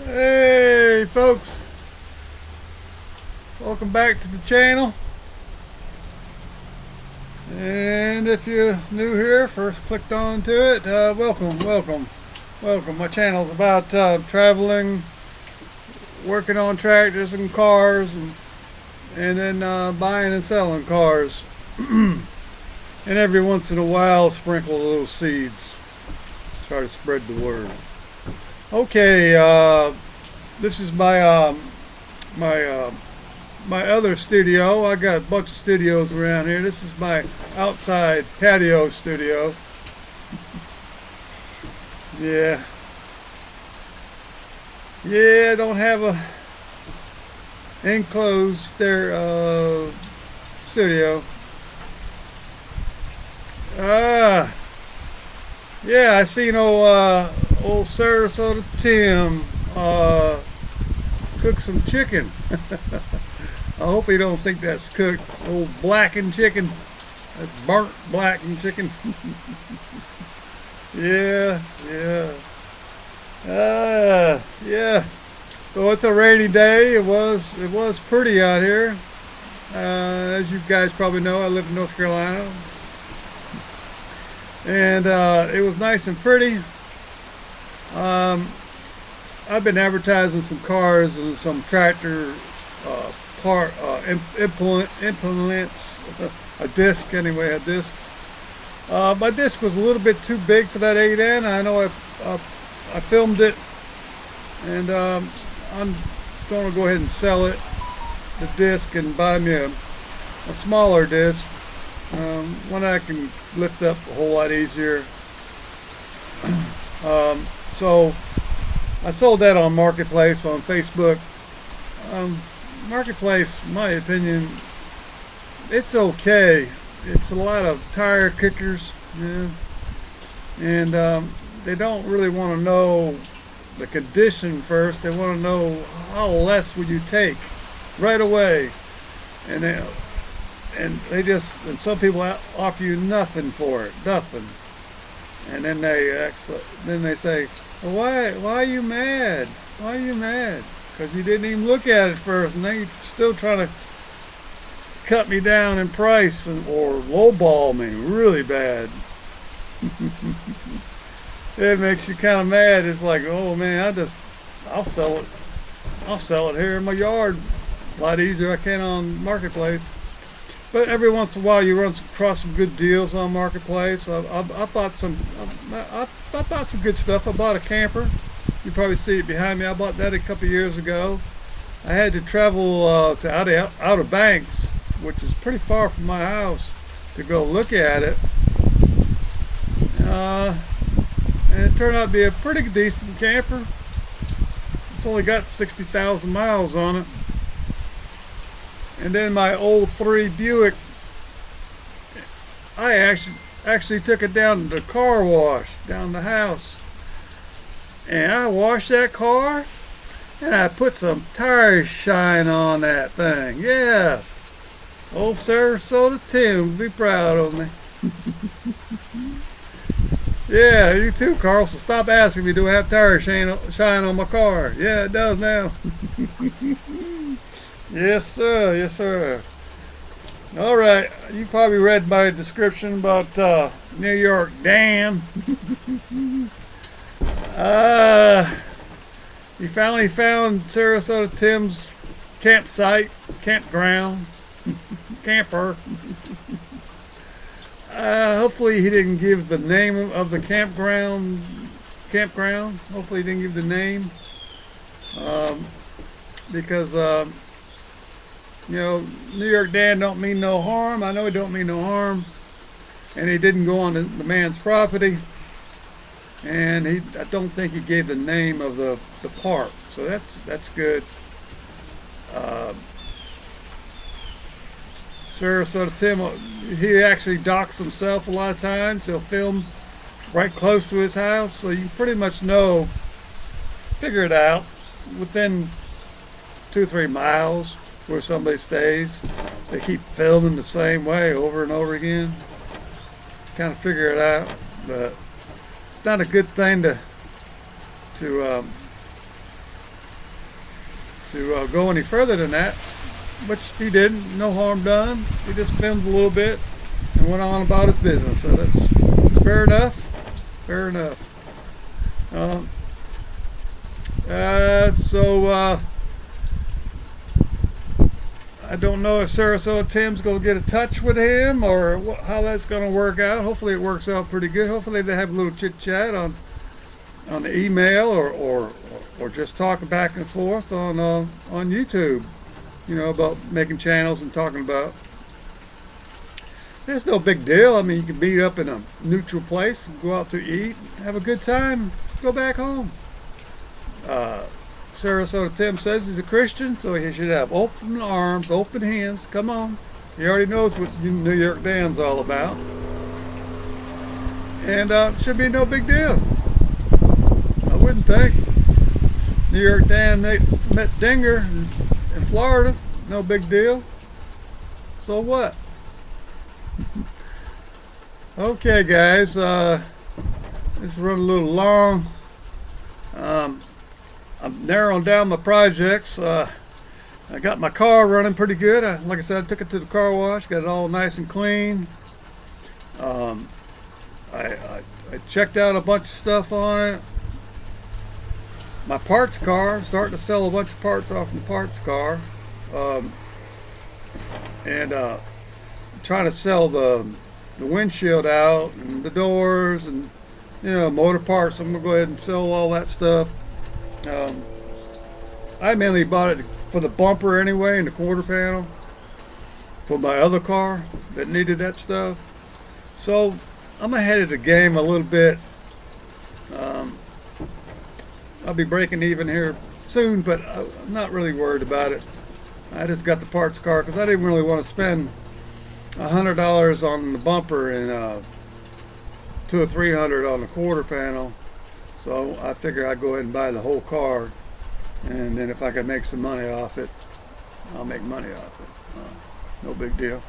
Hey folks, welcome back to the channel. And if you're new here, first clicked on to it, welcome. My channel is about traveling, working on tractors and cars, and then buying and selling cars. And every once in a while sprinkle little seeds, try to spread the word. Okay, this is my other studio. I got a bunch of studios around here. This is my outside patio studio. Yeah, I don't have a enclosed studio. Yeah, I seen old Sarasota Tim cook some chicken. I hope he don't think that's cooked. Old blackened chicken. That's burnt blackened chicken. Yeah. Yeah. So it's a rainy day. It was pretty out here. As you guys probably know, I live in North Carolina. And it was nice and pretty. I've been advertising some cars and some tractor implements. A disc. My disc was a little bit too big for that 8N. I know I filmed it, and I'm going to go ahead and sell it, the disc, and buy me a smaller disc. One I can lift up a whole lot easier. So I sold that on Marketplace on Facebook. Marketplace, in my opinion, it's okay. It's a lot of tire kickers, yeah. And they don't really want to know the condition first. They want to know how less would you take right away, and some people offer you nothing for it, nothing. And then they say, well, why are you mad? Why are you mad? Because you didn't even look at it first, and they still trying to cut me down in price or lowball me really bad. It makes you kind of mad. It's like, oh man, I'll sell it here in my yard a lot easier. I can on Marketplace. But every once in a while, you run across some good deals on Marketplace. I bought some good stuff. I bought a camper. You probably see it behind me. I bought that a couple years ago. I had to travel to Outer Banks, which is pretty far from my house, to go look at it. And it turned out to be a pretty decent camper. It's only got 60,000 miles on it. And then my old 3 Buick, I actually took it down to the car wash down the house, and I washed that car, and I put some tire shine on that thing. Yeah, old Sarasota Tim would be proud of me. Yeah, you too, Carl. So stop asking me, do I have tire shine on my car? Yeah, it does now. Yes, sir. All right, you probably read my description about New York Dan. You finally found Sarasota Tim's campground, camper. Hopefully he didn't give the name of the campground. Hopefully he didn't give the name, because New York Dan don't mean no harm. I know he don't mean no harm. And he didn't go on the man's property. And I don't think he gave the name of the park. So that's good. Sarasota Tim, he actually docks himself a lot of times. He'll film right close to his house. So you pretty much figure it out within 2-3 miles where somebody stays. They keep filming the same way over and over again. Kind of figure it out, but it's not a good thing to to go any further than that, which he didn't. No harm done. He just filmed a little bit and went on about his business. So that's fair enough. Fair enough. I don't know if Sarasota Tim's going to get in touch with him or how that's going to work out. Hopefully it works out pretty good. Hopefully they have a little chit chat on the email or just talking back and forth on YouTube. You know, about making channels and talking about. It's no big deal. I mean, you can meet up in a neutral place, go out to eat, have a good time, go back home. Sarasota Tim says he's a Christian, so he should have open arms, open hands. Come on. He already knows what New York Dan's all about. And should be no big deal. I wouldn't think. New York Dan met Dinger in Florida. No big deal. So what? Okay, guys. This run a little long. I'm narrowing down my projects. I got my car running pretty good. Like I said, I took it to the car wash, got it all nice and clean. I checked out a bunch of stuff on it. My parts car, I'm starting to sell a bunch of parts off my parts car. And trying to sell the windshield out and the doors and, you know, motor parts. I'm going to go ahead and sell all that stuff. I mainly bought it for the bumper anyway and the quarter panel for my other car that needed that stuff. So I'm ahead of the game a little bit. I'll be breaking even here soon, but I'm not really worried about it. I just got the parts car because I didn't really want to spend $100 on the bumper and $200 or $300 on the quarter panel. So I figure I'd go ahead and buy the whole car, and then if I can make some money off it, I'll make money off it. No big deal.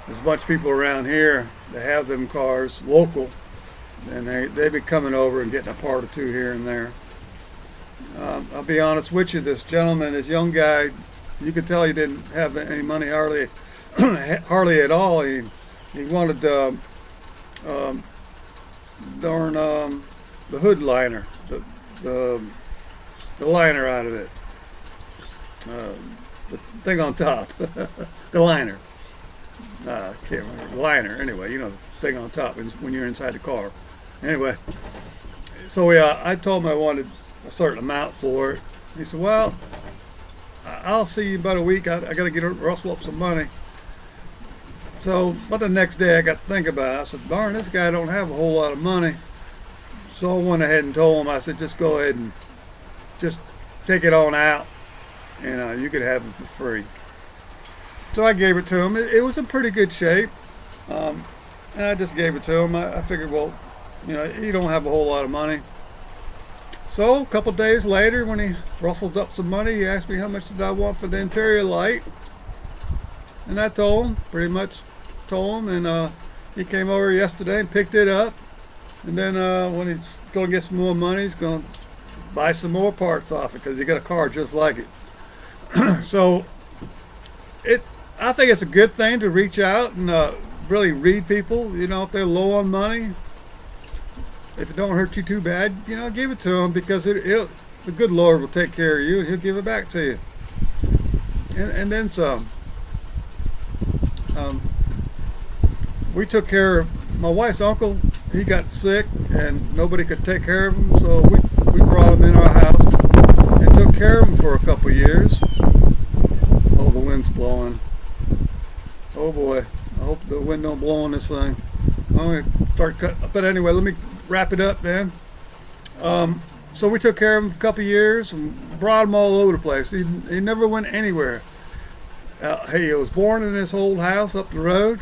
There's a bunch of people around here that have them cars local, and they be coming over and getting a part or two here and there. I'll be honest with you, this gentleman, this young guy, you could tell he didn't have any money hardly at all. He wanted the hood liner, the liner out of it, the thing on top, the liner. I can't remember, the liner. Anyway, you know, the thing on top when you're inside the car. Anyway, so I told him I wanted a certain amount for it. He said, "Well, I'll see you in about a week. I got to rustle up some money." So, but the next day I got to think about it. I said, "Darn, this guy don't have a whole lot of money." So I went ahead and told him, I said, "Just go ahead and just take it on out, and you could have it for free." So I gave it to him. It was in pretty good shape, and I just gave it to him. I figured, well, you know, he don't have a whole lot of money. So a couple days later, when he rustled up some money, he asked me how much did I want for the interior light, and I told him, pretty much told him, and he came over yesterday and picked it up, and then when he's going to get some more money, he's going to buy some more parts off it because he got a car just like it. So I think it's a good thing to reach out and really read people, you know, if they're low on money. If it don't hurt you too bad, you know, give it to them, because the good Lord will take care of you and he'll give it back to you. And then some. We took care of my wife's uncle. He got sick and nobody could take care of him, so we brought him in our house and took care of him for a couple of years. Oh, the wind's blowing. Oh boy, I hope the wind don't blow on this thing. I'm going to start cutting. But anyway, let me wrap it up then. So we took care of him for a couple of years and brought him all over the place. He never went anywhere. He was born in this old house up the road.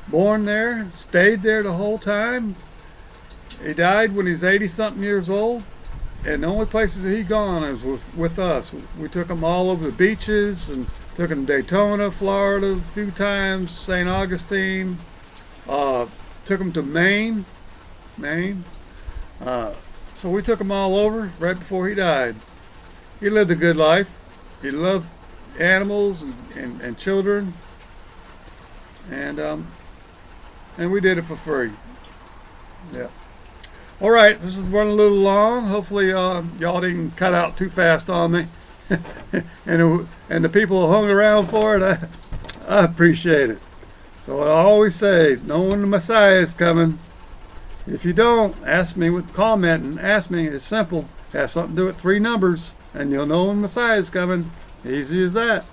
Born there, stayed there the whole time. He died when he's 80-something years old. And the only places that he gone is with us. We took him all over the beaches and took him to Daytona, Florida a few times, St. Augustine. Took him to Maine. So we took him all over right before he died. He lived a good life. he loved animals and children, and we did it for free. Yeah. All right, this is running a little long. Hopefully, y'all didn't cut out too fast on me, and the people who hung around for it, I appreciate it. So what I always say, know when the Messiah is coming. If you don't, ask me with comment and ask me. It's simple. It has something to do with 3 numbers, and you'll know when Messiah is coming. Easy as that.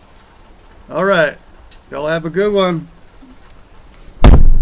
All right. Y'all have a good one.